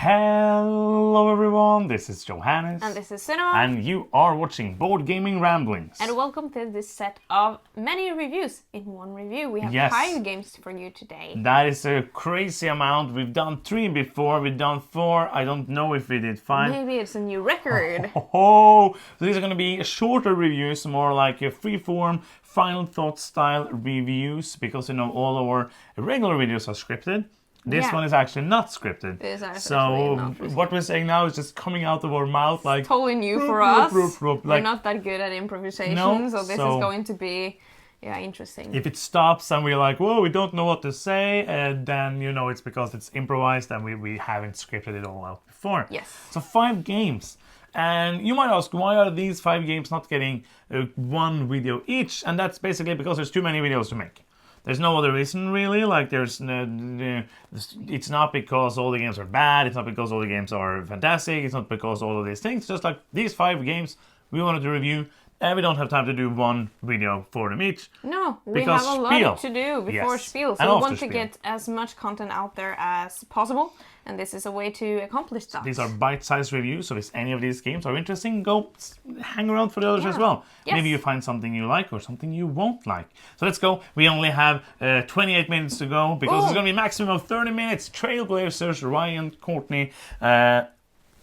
Hello everyone, this is Johannes. And this is Cinema. And you are watching Board Gaming Ramblings. And welcome to this set of many reviews in one review. We have 5 games for you today. That is a crazy amount. We've done 3 before, we've done 4. I don't know if we did 5. Maybe it's a new record. So these are going to be shorter reviews, more like a freeform, final thought style reviews, because all our regular videos are scripted. This one is actually not scripted. What we're saying now is just coming out of our mouth like... It's totally new for us. We're not that good at improvisation, so this is going to be interesting. If it stops and we're like, whoa, we don't know what to say, then it's because it's improvised and we haven't scripted it all out before. Yes. So 5 games. And you might ask, why are these 5 games not getting 1 video each? And that's basically because there's too many videos to make. There's no other reason, really. It's not because all the games are bad. It's not because all the games are fantastic. It's not because all of these things. It's just like these 5 games we wanted to review, and we don't have time to do 1 video for them each. No, we have a lot to do before Spiel. So we want to get as much content out there as possible. And this is a way to accomplish that. These are bite-sized reviews, so if any of these games are interesting, go hang around for the others as well. Yes. Maybe you find something you like or something you won't like. So let's go. We only have 28 minutes to go, because it's going to be a maximum of 30 minutes. Trailblazers, Ryan, Courtney,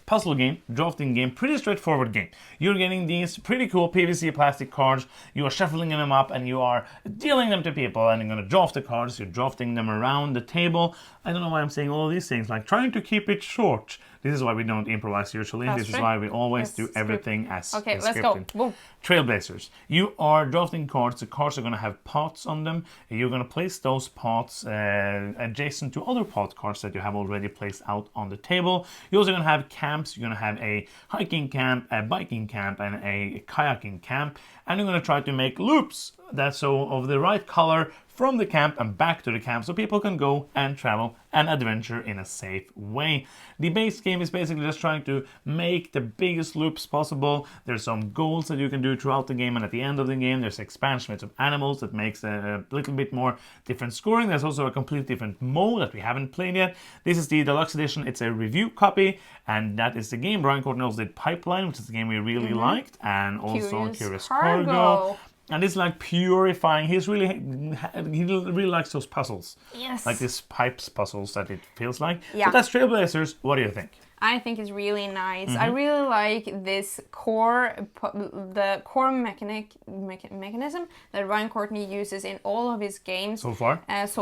puzzle game, drafting game, pretty straightforward game. You're getting these pretty cool PVC plastic cards, you are shuffling them up and you are dealing them to people, and you're going to draft the cards, you're drafting them around the table. I don't know why I'm saying all of these things, like trying to keep it short. This is why we don't improvise usually. This is why we always do everything as scripted. Okay, let's go. Boom. Trailblazers. You are drafting cards. The cards are going to have pots on them. You're going to place those pots adjacent to other pot cards that you have already placed out on the table. You're also going to have camps. You're going to have a hiking camp, a biking camp, and a kayaking camp. And you're going to try to make loops of the right color from the camp and back to the camp, so people can go and travel and adventure in a safe way. The base game is basically just trying to make the biggest loops possible. There's some goals that you can do throughout the game, and at the end of the game there's expansion with some animals that makes a little bit more different scoring. There's also a completely different mode that we haven't played yet. This is the deluxe edition. It's a review copy, and that is the game. Brian Courtney also did Pipeline, which is the game we really liked, and also Curious Cargo. And it's like purifying. He really likes those puzzles. Yes. Like these pipes puzzles that it feels like. Yeah. But that's Trailblazers. What do you think? I think it's really nice. I really like this core mechanism that Ryan Courtney uses in all of his games so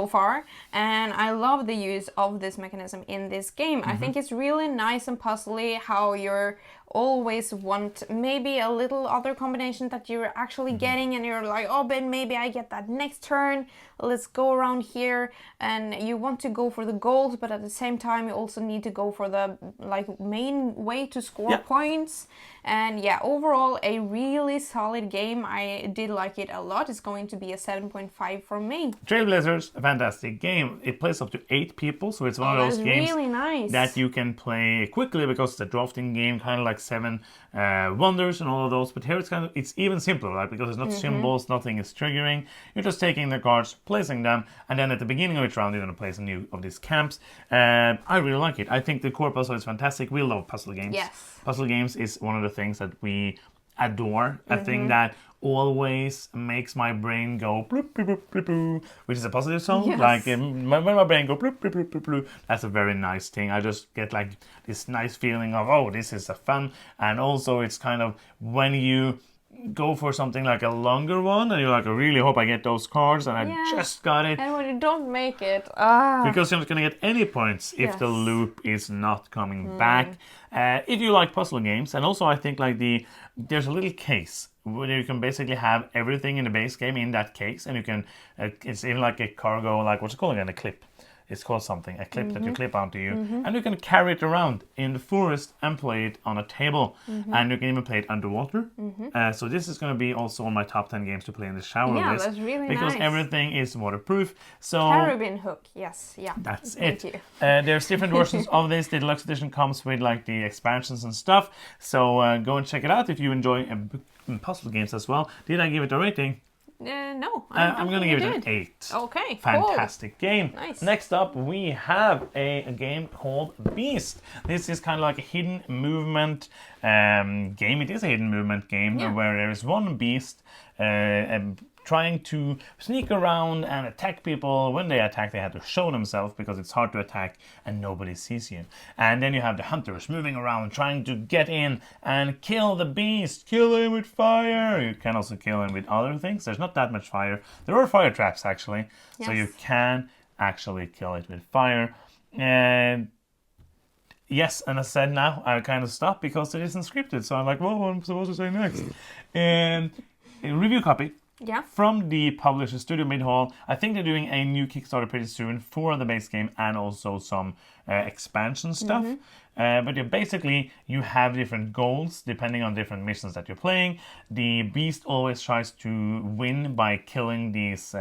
far. And I love the use of this mechanism in this game. I think it's really nice and puzzly how you're always want maybe a little other combination that you're actually getting, and you're like, oh, but maybe I get that next turn, let's go around here, and you want to go for the goals, but at the same time you also need to go for the main way to score points. And overall a really solid game. I did like it a lot. It's going to be a 7.5 from me. Trailblazers, a fantastic game. It plays up to 8 people, so it's one of those games really nice that you can play quickly, because it's a drafting game, kind of like 7 Wonders and all of those. But here it's even simpler, right? Because there's not symbols, nothing is triggering. You're just taking the cards, placing them, and then at the beginning of each round you're going to place a new of these camps. I really like it. I think the core puzzle is fantastic. We love puzzle games. Yes. Puzzle games is one of the things that we adore. A thing that always makes my brain go bloop, bloop, bloop, bloop, bloop, which is a positive sound. Yes. Like when my brain goes bloop, bloop, bloop, bloop, bloop, that's a very nice thing. I just get like this nice feeling of, oh, this is a fun. And also it's kind of when you go for something like a longer one and you're like, I really hope I get those cards, and I just got it. And when you don't make it, because you're not going to get any points if the loop is not coming back. If you like puzzle games, and also I think there's a little case where you can basically have everything in the base game in that case, and you can it's even like a cargo, like what's it called again, a clip. It's called something, a clip that you clip onto you, and you can carry it around in the forest and play it on a table, and you can even play it underwater. So this is going to be also on my top 10 games to play in the shower list. That's really because nice. Everything is waterproof. So carabin hook, yes, that's Thank it. you. There's different versions of this. The deluxe edition comes with like the expansions and stuff. So go and check it out if you enjoy puzzle games as well. Did I give it a rating? No. I'm going to give it an 8. Okay, Fantastic game. Nice. Next up, we have a game called Beast. This is kind of like a hidden movement game. It is a hidden movement game where there is one beast trying to sneak around and attack people. When they attack, they have to show themselves because it's hard to attack and nobody sees you. And then you have the hunters moving around trying to get in and kill the beast. Kill him with fire. You can also kill him with other things. There's not that much fire. There are fire traps actually, so you can actually kill it with fire. And yes, and I said now I kind of stopped because it isn't scripted. So I'm like, well, what am I supposed to say next? And a review copy. Yeah. From the publisher Studio Midhall. I think they're doing a new Kickstarter pretty soon for the base game and also some expansion stuff. But basically, you have different goals depending on different missions that you're playing. The beast always tries to win by killing these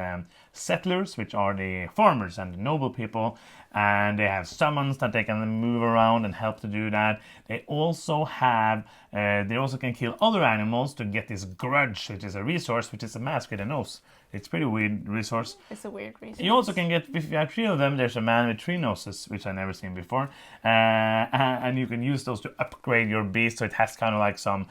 settlers, which are the farmers and the noble people. And they have summons that they can move around and help to do that. They also have, they also can kill other animals to get this grudge, which is a resource, which is a mask with a nose. It's a pretty weird resource. It's a weird resource. You also can get, if you have 3 of them, there's a man with 3 noses, which I've never seen before. And you can use those to upgrade your beast, so it has kind of like some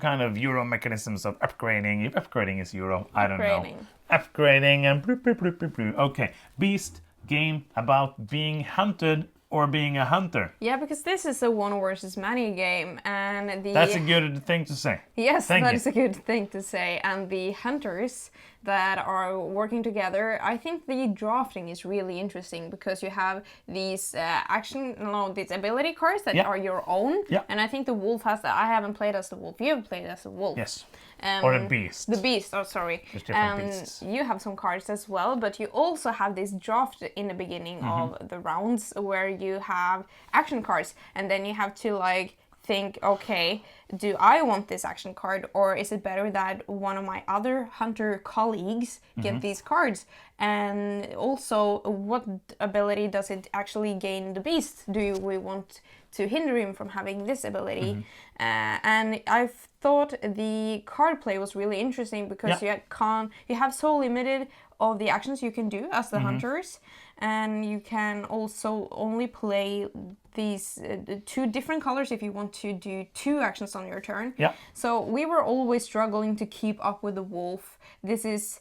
kind of Euro mechanisms of upgrading. If upgrading is Euro, I don't know. Upgrading and bloop, bloop, bloop, bloop, bloop. Okay, beast game about being hunted or being a hunter. Yeah, because this is a one versus many game, and that's a good thing to say. Yes, that is a good thing to say. And the hunters that are working together, I think the drafting is really interesting because you have these these ability cards that are your own. Yeah. And I think the wolf has that. I haven't played as the wolf. You have played as the wolf. Yes. Or a beast. The beast, oh sorry. There's different beasts. You have some cards as well, but you also have this draft in the beginning of the rounds where you have action cards, and then you have to like think, okay, do I want this action card, or is it better that one of my other hunter colleagues get these cards? And also, what ability does it actually gain the beast? Do we want to hinder him from having this ability? And I've thought the card play was really interesting because you have so limited of the actions you can do as the hunters, and you can also only play these 2 different colors if you want to do 2 actions on your turn. Yeah. So we were always struggling to keep up with the wolf. This is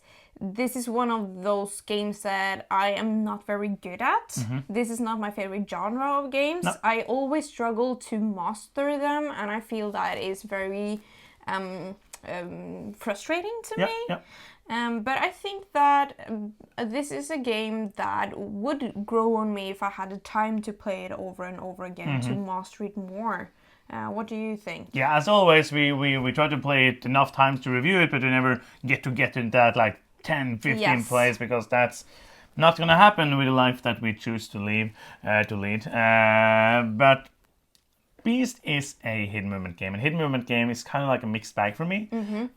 one of those games that I am not very good at. This is not my favorite genre of games. No. I always struggle to master them, and I feel that is very frustrating to me. Yeah. But I think that this is a game that would grow on me if I had the time to play it over and over again to master it more. What do you think? Yeah, as always, we try to play it enough times to review it, but we never get into that like 10, 15 plays because that's not going to happen with the life that we choose to lead. But Beast is a hidden movement game, and hidden movement game is kind of like a mixed bag for me.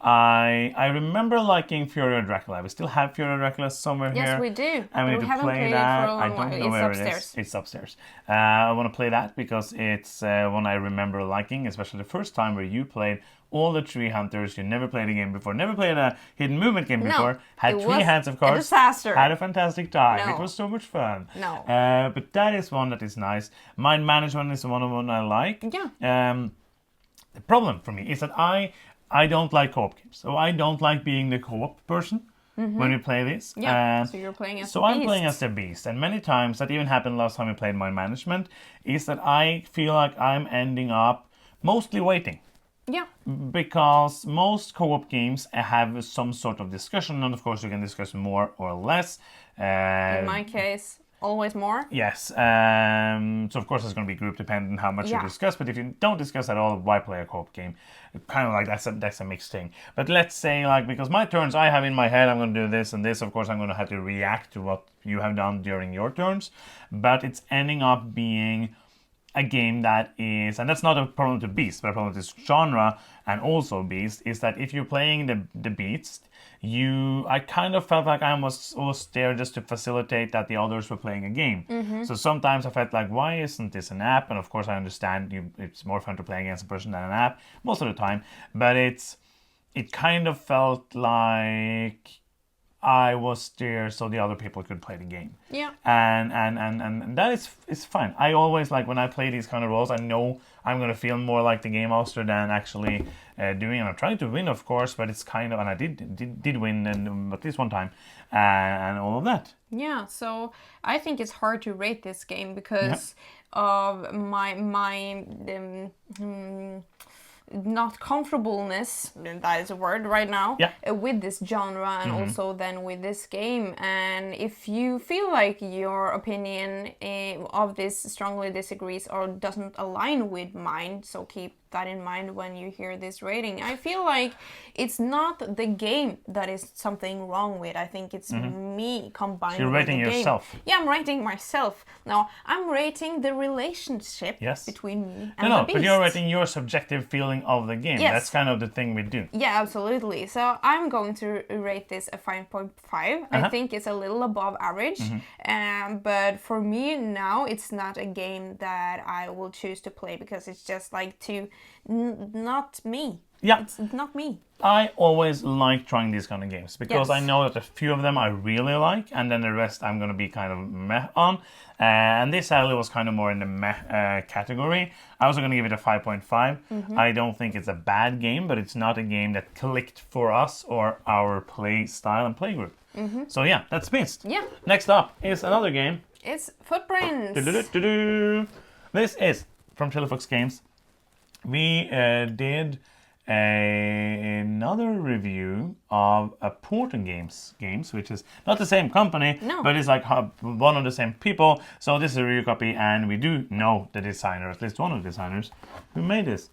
I remember liking Fury of Dracula. We still have Fury of Dracula somewhere here. Yes, we do. And we need to play that. I don't know where it is. It's upstairs. I want to play that because it's one I remember liking, especially the first time where you played all the tree hunters. You never played a game before, never played a hidden movement game before, had 3 hands of cards, a disaster. Had a fantastic time. It was so much fun. But that is one that is nice. Mind management is one I like. The problem for me is that I don't like co-op games. So I don't like being the co-op person when we play this. So you're playing as the beast. I'm playing as the beast. And many times, that even happened last time we played Mind Management, is that I feel like I'm ending up mostly waiting. Yeah. Because most co-op games have some sort of discussion, and of course you can discuss more or less. In my case, always more. Yes. So of course it's going to be group dependent how much you discuss, but if you don't discuss at all, why play a co-op game? Kind of like that's a mixed thing. But let's say like, because my turns I have in my head, I'm going to do this and this, of course I'm going to have to react to what you have done during your turns, but it's ending up being a game that is, and that's not a problem to Beast, but a problem to this genre and also Beast, is that if you're playing the Beast, I kind of felt like I was there just to facilitate that the others were playing a game. So sometimes I felt like, why isn't this an app? And of course I understand it's more fun to play against a person than an app most of the time, but it kind of felt like I was there so the other people could play the game. Yeah. And that is fine. I always like when I play these kind of roles, I know I'm gonna feel more like the game master than actually doing. And I'm trying to win, of course, but it's kind of, and I did win, and at least one time, and all of that. Yeah, so I think it's hard to rate this game because of my not comfortableness, that is a word right now, with this genre and also then with this game. And if you feel like your opinion of this strongly disagrees or doesn't align with mine, so keep that in mind when you hear this rating. I feel like it's not the game that is something wrong with. I think it's me combined So you're with rating the game. yourself. Yeah, I'm rating myself. Now, I'm rating the relationship between me and the beast. But you're rating your subjective feeling of the game. Yes. That's kind of the thing we do. Yeah, absolutely. So I'm going to rate this a 5.5. I think it's a little above average. But for me now, it's not a game that I will choose to play because it's just like not me. Yeah. It's not me. I always like trying these kind of games because I know that a few of them I really like, and then the rest I'm going to be kind of meh on. And this actually was kind of more in the meh category. I was going to give it a 5.5. I don't think it's a bad game, but it's not a game that clicked for us or our play style and play group. So yeah, that's Mist. Yeah. Next up is another game. It's Footprints. This is from Chili Fox Games. We did another review of a Portal games, which is not the same company, but it's like one of the same people. So this is a review copy, and we do know the designer, at least one of the designers, who made this.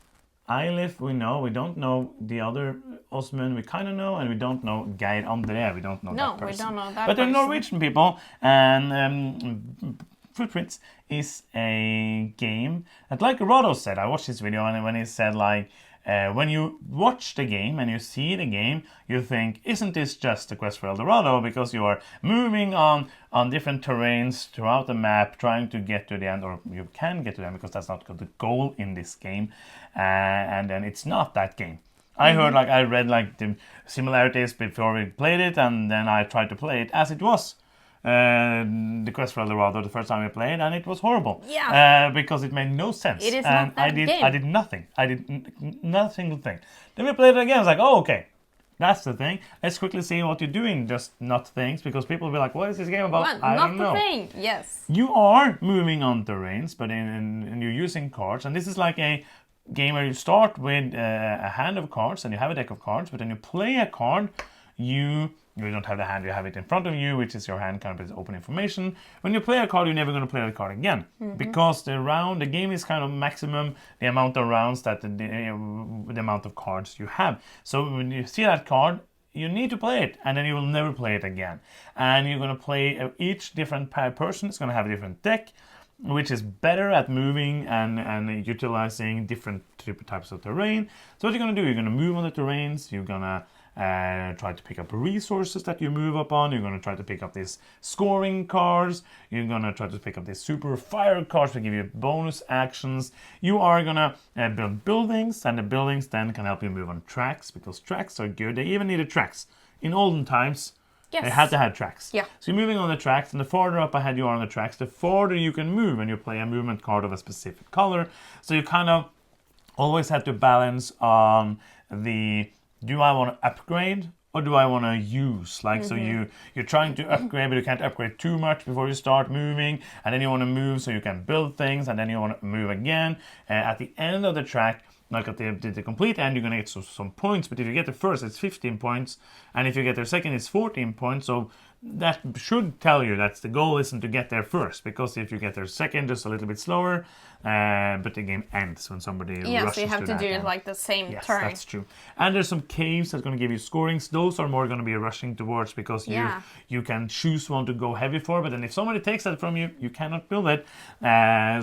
Eilif, we know. We don't know the other Osmund. We kind of know, and we don't know Geir André. We don't know that person. No, we don't know that But they're person. Norwegian people, and Footprints is a game that, like Rodo said, I watched this video, and when he said like, when you watch the game and you see the game, you think, isn't this just a quest for El Dorado? Because you are moving on different terrains throughout the map, trying to get to the end, or you can get to the end because that's not the goal in this game. And then it's not that game. I read like the similarities before we played it, and then I tried to play it as it was. The quest for El Dorado the first time we played, and it was horrible. Yeah. Because it made no sense. It is and not that game. I did nothing. I did not a single thing. Then we played it again. I was like, oh, okay. That's the thing. Let's quickly see what you're doing. Just not things, because people will be like, what is this game about? I don't know. Not the thing. Yes. You are moving on terrains, but and you're using cards. And this is like a game where you start with a hand of cards, and you have a deck of cards, but then you play a card. You don't have the hand, you have it in front of you, which is your hand, kind of is open information. When you play a card, you're never going to play the card again. Because the game is kind of maximum the amount of rounds that the amount of cards you have. So when you see that card, you need to play it, and then you will never play it again. And you're going to play each different person is going to have a different deck, which is better at moving and utilizing different types of terrain. So what you're going to do, you're going to move on the terrains, you're going to try to pick up resources that you move up on. You're going to try to pick up these scoring cards. You're going to try to pick up these super fire cards to give you bonus actions. You are going to build buildings, and the buildings then can help you move on tracks, because tracks are good. They even needed tracks. In olden times, they had to have tracks. Yeah. So you're moving on the tracks, and the farther up ahead you are on the tracks, the farther you can move when you play a movement card of a specific color. So you kind of always have to balance on the, do I want to upgrade or do I want to use? Like, so you're trying to upgrade, but you can't upgrade too much before you start moving. And then you want to move so you can build things, and then you want to move again. At the end of the track, like at the complete end, you're going to get some points. But if you get the first, it's 15 points. And if you get the second, it's 14 points. So that should tell you that the goal isn't to get there first, because if you get there second, just a little bit slower, but the game ends when somebody rushes so you have to do it like the same turn. Yes, that's true. And there's some caves that's going to give you scorings. Those are more going to be rushing towards, because you can choose one to go heavy for, but then if somebody takes that from you, you cannot build it.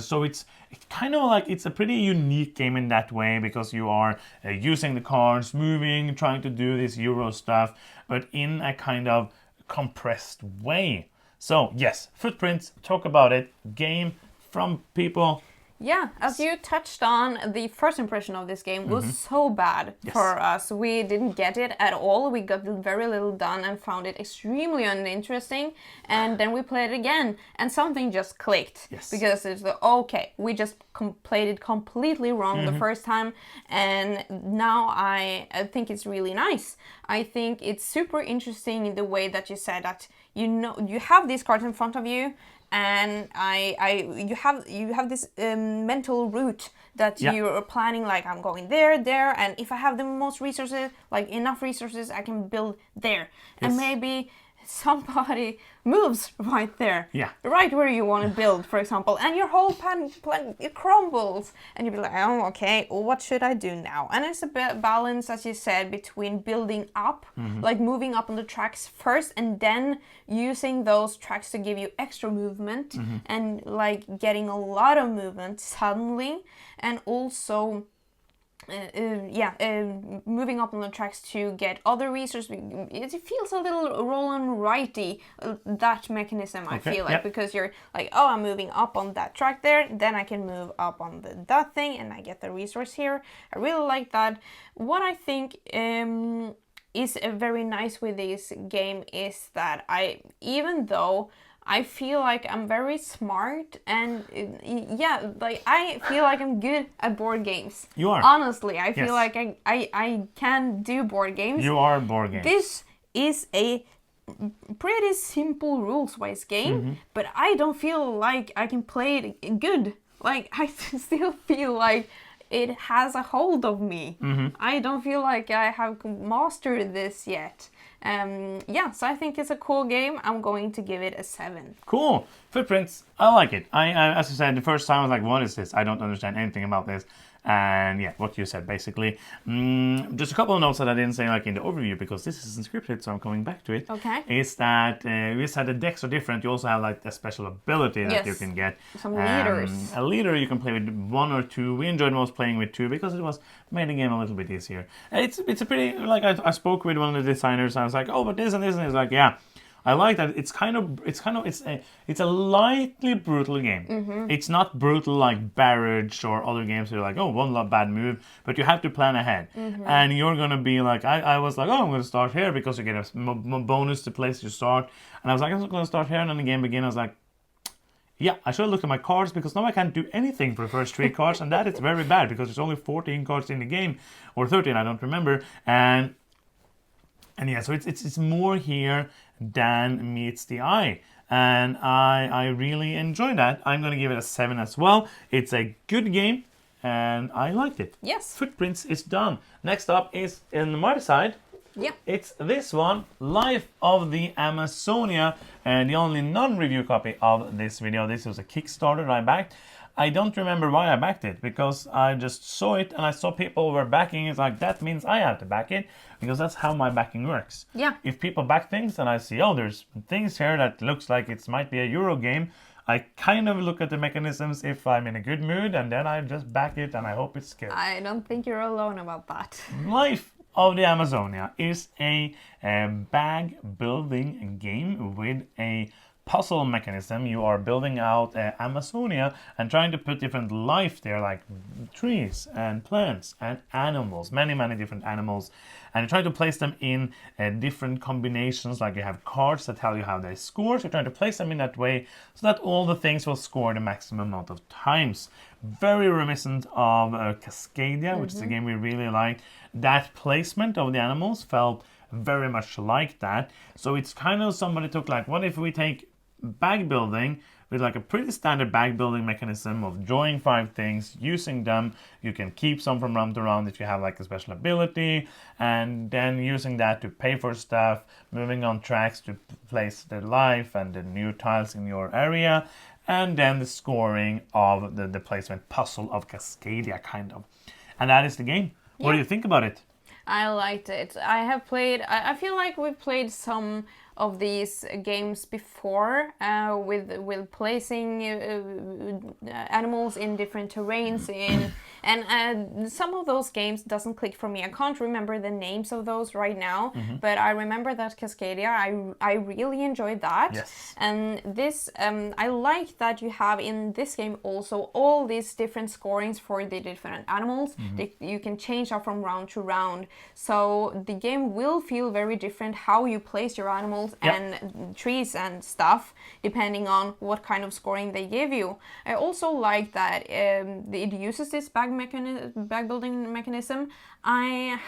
So it's kind of like, it's a pretty unique game in that way, because you are using the cards, moving, trying to do this Euro stuff, but in a kind of compressed way. So yes, Footprints, talk about it. Game from people Yeah, as you touched on, the first impression of this game was so bad for us. We didn't get it at all. We got very little done and found it extremely uninteresting. And then we played it again, and something just clicked. Yes. Because it's okay, we just played it completely wrong the first time, and now I think it's really nice. I think it's super interesting in the way that you said that you have these cards in front of you, and you have this mental route that you're planning, like I'm going there, and if I have the most resources, like enough resources, I can build there. And maybe somebody moves right there, right where you want to build, for example, and your whole plan it crumbles, and you'll be like, oh, okay, what should I do now? And it's a balance, as you said, between building up, like moving up on the tracks first, and then using those tracks to give you extra movement, and like getting a lot of movement suddenly, and also moving up on the tracks to get other resources. It feels a little roll and righty, that mechanism, I feel like, because you're like, oh, I'm moving up on that track there, then I can move up on that thing, and I get the resource here. I really like that. What I think is very nice with this game is that even though I feel like I'm very smart, and I feel like I'm good at board games. You are. Honestly, I feel like I can do board games. You are board games. This is a pretty simple rules-wise game, but I don't feel like I can play it good. Like, I still feel like it has a hold of me. I don't feel like I have mastered this yet. So I think it's a cool game. I'm going to give it a 7. Cool. Footprints. I like it. I as I said, the first time I was like, what is this? I don't understand anything about this. And what you said basically. Just a couple of notes that I didn't say like in the overview, because this isn't scripted, so I'm coming back to it. Okay. Is that we said the decks are different. You also have like a special ability that you can get. Some leaders. A leader you can play with 1 or 2. We enjoyed most playing with 2 because it made the game a little bit easier. It's a pretty, like I spoke with one of the designers, and I was like, oh, but this and this, and he's like, yeah. I like that. It's a lightly brutal game. It's not brutal like Barrage or other games. You're like, oh, one bad move, but you have to plan ahead, and you're gonna be like, I was like, oh, I'm gonna start here because you get a bonus to place you start, and I was like, I'm gonna start here, and then the game began. I was like, yeah, I should have looked at my cards, because now I can't do anything for the first 3 cards, and that is very bad because there's only 14 cards in the game, or 13, I don't remember, and so it's more here than meets the eye, and I really enjoy that. I'm gonna give it a 7 as well. It's a good game, and I liked it. Yes. Footprints is done. Next up is in my side. Yep. It's this one, Life of the Amazonia, and the only non-review copy of this video. This was a Kickstarter I backed. I don't remember why I backed it, because I just saw it and I saw people were backing it. Like, that means I have to back it, because that's how my backing works. Yeah. If people back things and I see, oh, there's things here that looks like it might be a Euro game, I kind of look at the mechanisms if I'm in a good mood, and then I just back it and I hope it's good. I don't think you're alone about that. Life of the Amazonia is a bag building game with a puzzle mechanism. You are building out Amazonia and trying to put different life there, like trees and plants and animals, many different animals, and you try to place them in different combinations. Like, you have cards that tell you how they score, so you're trying to place them in that way so that all the things will score the maximum amount of times. Very reminiscent of Cascadia, which is a game we really liked. That placement of the animals felt very much like that. So it's kind of, somebody took like, what if we take bag building with like a pretty standard bag building mechanism of drawing 5 things, using them, you can keep some from round to round if you have like a special ability, and then using that to pay for stuff, moving on tracks to place the life and the new tiles in your area, and then the scoring of the placement puzzle of Cascadia, kind of. And that is the game. What do you think about it? I liked it. I feel like we've played some of these games before, with placing animals in different terrains and some of those games doesn't click for me. I can't remember the names of those right now, but I remember that Cascadia, I really enjoyed that. Yes. And this, I like that you have in this game also all these different scorings for the different animals. You can change up from round to round. So the game will feel very different how you place your animals and trees and stuff, depending on what kind of scoring they give you. I also like that it uses this bag building mechanism. I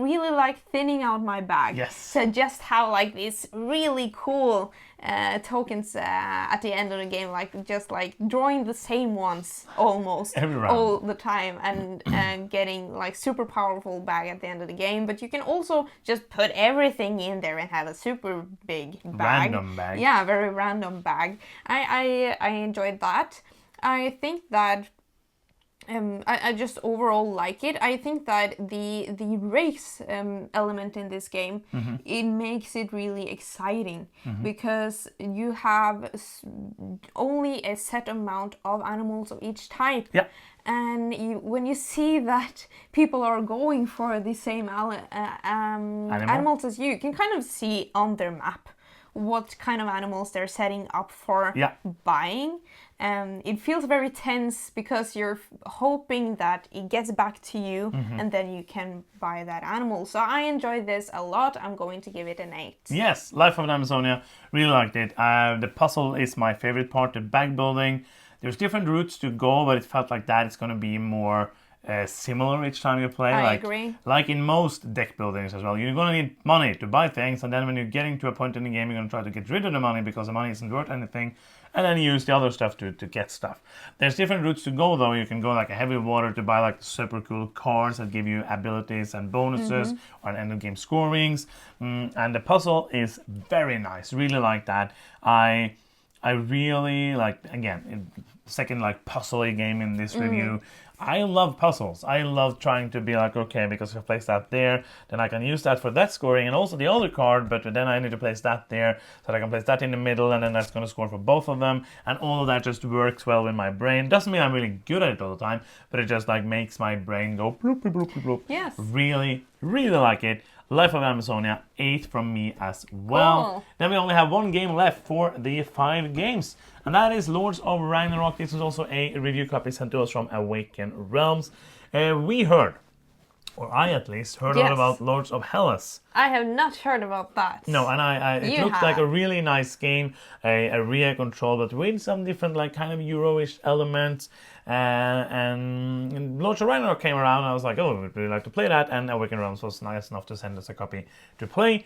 really like thinning out my bag. Yes. To just have like these really cool tokens at the end of the game, like just like drawing the same ones almost all the time, and getting like super powerful bag at the end of the game. But you can also just put everything in there and have a super big bag. Random bag. Yeah, very random bag. I enjoyed that. I think that I just overall like it. I think that the race element in this game, it makes it really exciting, because you have only a set amount of animals of each type. Yeah. And when you see that people are going for the same animals as you can kind of see on their map what kind of animals they're setting up for buying. It feels very tense because you're hoping that it gets back to you and then you can buy that animal. So I enjoyed this a lot. I'm going to give it an 8. Yes, Life of Amazonia, really liked it. The puzzle is my favorite part, the bag building. There's different routes to go, but it felt like that it's going to be more similar each time you play. I agree. Like in most deck buildings as well. You're going to need money to buy things, and then when you're getting to a point in the game, you're going to try to get rid of the money because the money isn't worth anything, and then you use the other stuff to get stuff. There's different routes to go, though. You can go like a heavy water to buy like super cool cards that give you abilities and bonuses or end of game scorings. And the puzzle is very nice. Really like that. I really like, again, second like puzzle-y game in this review. I love puzzles. I love trying to be like, okay, because if I place that there, then I can use that for that scoring and also the other card, but then I need to place that there so that I can place that in the middle, and then that's going to score for both of them. And all of that just works well with my brain. Doesn't mean I'm really good at it all the time, but it just like makes my brain go bloop, bloop, bloop, bloop, bloop. Yes. Really, really like it. Life of Amazonia, 8 from me as well. Cool. Then we only have one game left for the 5 games, and that is Lords of Ragnarok. This is also a review copy sent to us from Awaken Realms. We heard, or I at least, heard a lot about Lords of Hellas. I have not heard about that. No, and it looked like a really nice game, a rear control, but with some different like kind of Euro-ish elements. And Lords of Ragnarok came around, and I was like, oh, we'd really like to play that, and Awaken Realms was nice enough to send us a copy to play.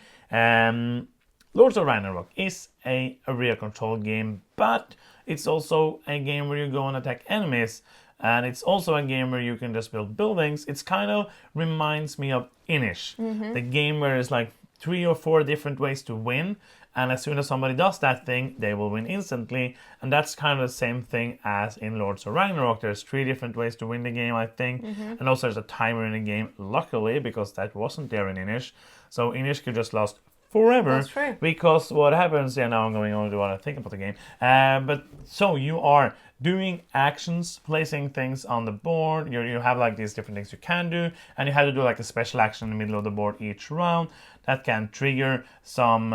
Lords of Ragnarok is a rear control game, but it's also a game where you go and attack enemies, and it's also a game where you can just build buildings. It's kind of reminds me of Inish, the game where it's like 3 or 4 different ways to win, and as soon as somebody does that thing, they will win instantly. And that's kind of the same thing as in Lords of Ragnarok. There's 3 different ways to win the game, I think. And also there's a timer in the game, luckily, because that wasn't there in Inish. So Inish could just last forever. That's true. Because what happens, now I'm going on to what I think about the game. But so you are doing actions, placing things on the board. You have like these different things you can do, and you have to do like a special action in the middle of the board each round. That can trigger some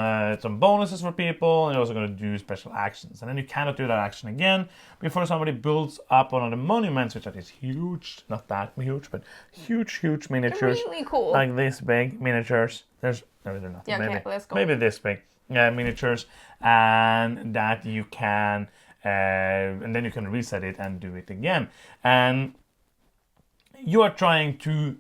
bonuses for people, and you're also going to do special actions. And then you cannot do that action again before somebody builds up one of the monuments, which are these huge, not that huge, but huge miniatures. They're really cool. Like this big miniatures. No, they're not. Yeah, maybe, okay, let's go. Maybe this big miniatures, and that you can, and then you can reset it and do it again. And you are trying to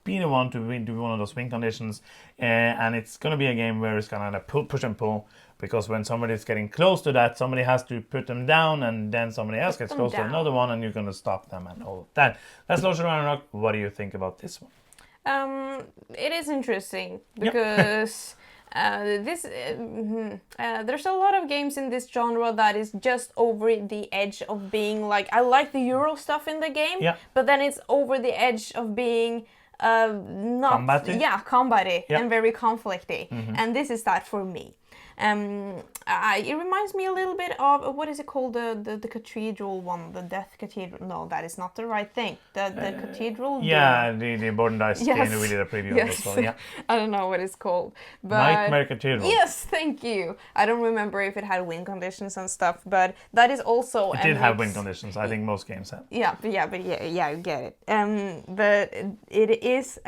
be the one to do one of those win conditions, and it's going to be a game where it's going to push and pull, because when somebody is getting close to that, somebody has to put them down, and then somebody else gets close to another one, and you're going to stop them and all of that. That's Lords of Ragnarok. What do you think about this one? It is interesting because there's a lot of games in this genre that is just over the edge of being like, I like the Euro stuff in the game, but then it's over the edge of being not combat-y? yeah, combat-y Yeah. and very conflicty, and this is that for me. It reminds me a little bit of what is it called, the cathedral one, the Death Cathedral. No, that is not the right thing. The cathedral. Yeah, the Board and Dice Yes. game we did a preview of Yes. as well. Yeah, I don't know what it's called. But Nightmare Cathedral. yes, thank you. I don't remember if it had wind conditions and stuff, but that is also. It did have wind conditions. I think most games have. Yeah, you get it. But it is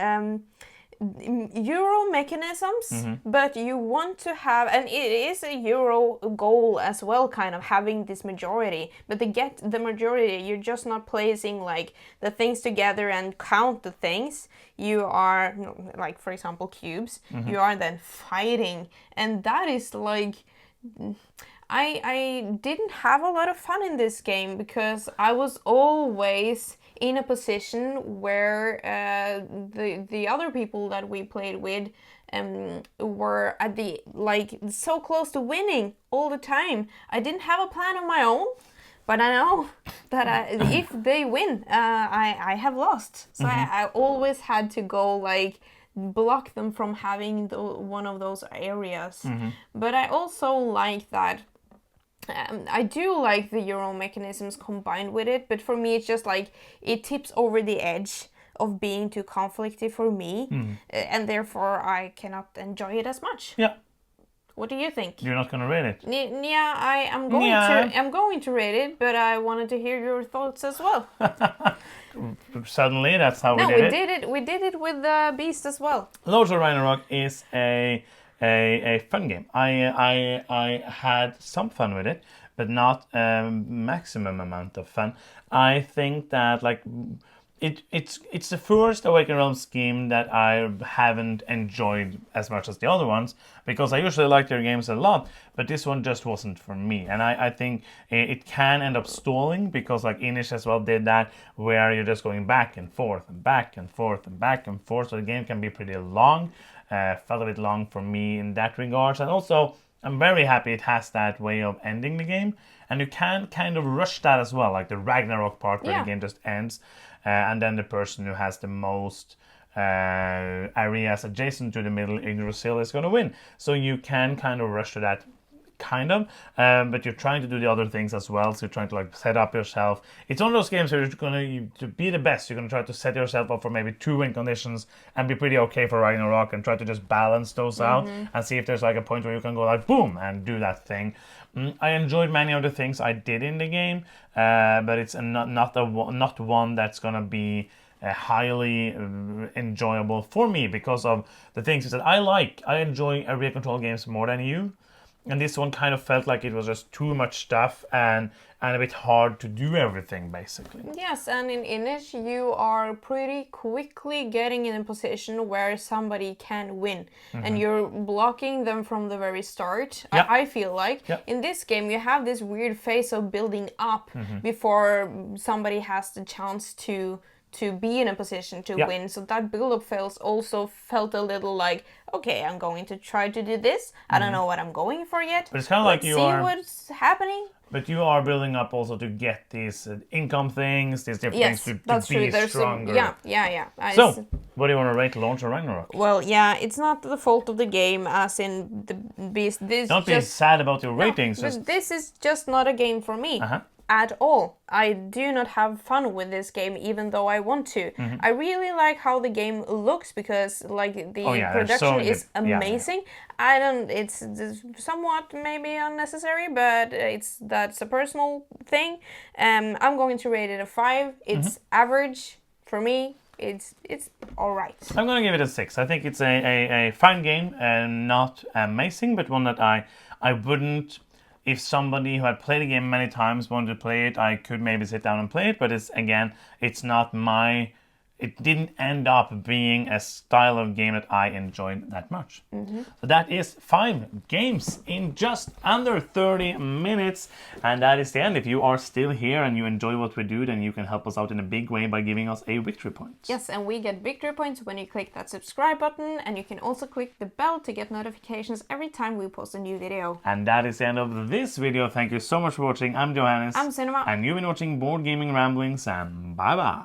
Euro mechanisms, but you want to have, and it is a Euro goal as well, kind of having this majority. But to get the majority, you're just not placing like the things together and count the things. You are, like for example, cubes. You are then fighting, and that is like. I didn't have a lot of fun in this game because I was always in a position where the other people that we played with were at the so close to winning all the time. I didn't have a plan of my own, but I know that if they win, I have lost. So I always had to go block them from having one of those areas. But I also like that. I do like the Euro mechanisms combined with it, but for me it's just it tips over the edge of being too conflicty for me, and therefore I cannot enjoy it as much. Yeah. What do you think? You're not gonna rate it. Yeah, I'm going to rate it, but I wanted to hear your thoughts as well. Suddenly, that's how we did it. We did it with the Beast as well. Lords of Ragnarok is a fun game. I had some fun with it, but not maximum amount of fun. I think that it's the first Awakened Realms game that I haven't enjoyed as much as the other ones, because I usually like their games a lot, but this one just wasn't for me. And I think it can end up stalling, because Inish as well did that, where you're just going back and forth and back and forth and back and forth, so the game can be pretty long. Felt a bit long for me in that regards, and also I'm very happy it has that way of ending the game, and you can kind of rush that as well, like the Ragnarok part where the game just ends, and then the person who has the most areas adjacent to the middle Yggdrasil is going to win. So you can kind of rush to that, but you're trying to do the other things as well. So you're trying to set up yourself. It's one of those games where you're going to be the best. You're going to try to set yourself up for maybe 2 win conditions and be pretty okay for Ragnarok, and try to just balance those out and see if there's a point where you can go boom and do that thing. I enjoyed many of the things I did in the game, but it's not one that's going to be highly enjoyable for me, because of the things that I enjoy area control games more than you. And this one kind of felt like it was just too much stuff and a bit hard to do everything, basically. Yes, and in Inish you are pretty quickly getting in a position where somebody can win. And you're blocking them from the very start, I feel like. Yeah. In this game you have this weird phase of building up before somebody has the chance to be in a position to win. So that build-up phase also felt a little okay, I'm going to try to do this. I don't know what I'm going for yet. But it's kind of like you are... see what's happening. But you are building up also to get these income things, these different things to be stronger. Yeah. So, what do you want to rate Launch of Ragnarok? Well, yeah, it's not the fault of the game, as in the Beast. Don't be sad about your ratings. But this is just not a game for me. At all. I do not have fun with this game, even though I want to. I really like how the game looks, because the production is amazing. It's somewhat maybe unnecessary, but that's a personal thing. I'm going to rate it a 5. It's average for me. It's all right. I'm going to give it a 6. I think it's a fine game, and not amazing, but one that I wouldn't... If somebody who had played the game many times wanted to play it, I could maybe sit down and play it. But it's not my... It didn't end up being a style of game that I enjoyed that much. So that is 5 games in just under 30 minutes. And that is the end. If you are still here and you enjoy what we do, then you can help us out in a big way by giving us a victory point. Yes, and we get victory points when you click that subscribe button. And you can also click the bell to get notifications every time we post a new video. And that is the end of this video. Thank you so much for watching. I'm Johannes. I'm Cinema. And you've been watching Board Gaming Ramblings, and bye-bye.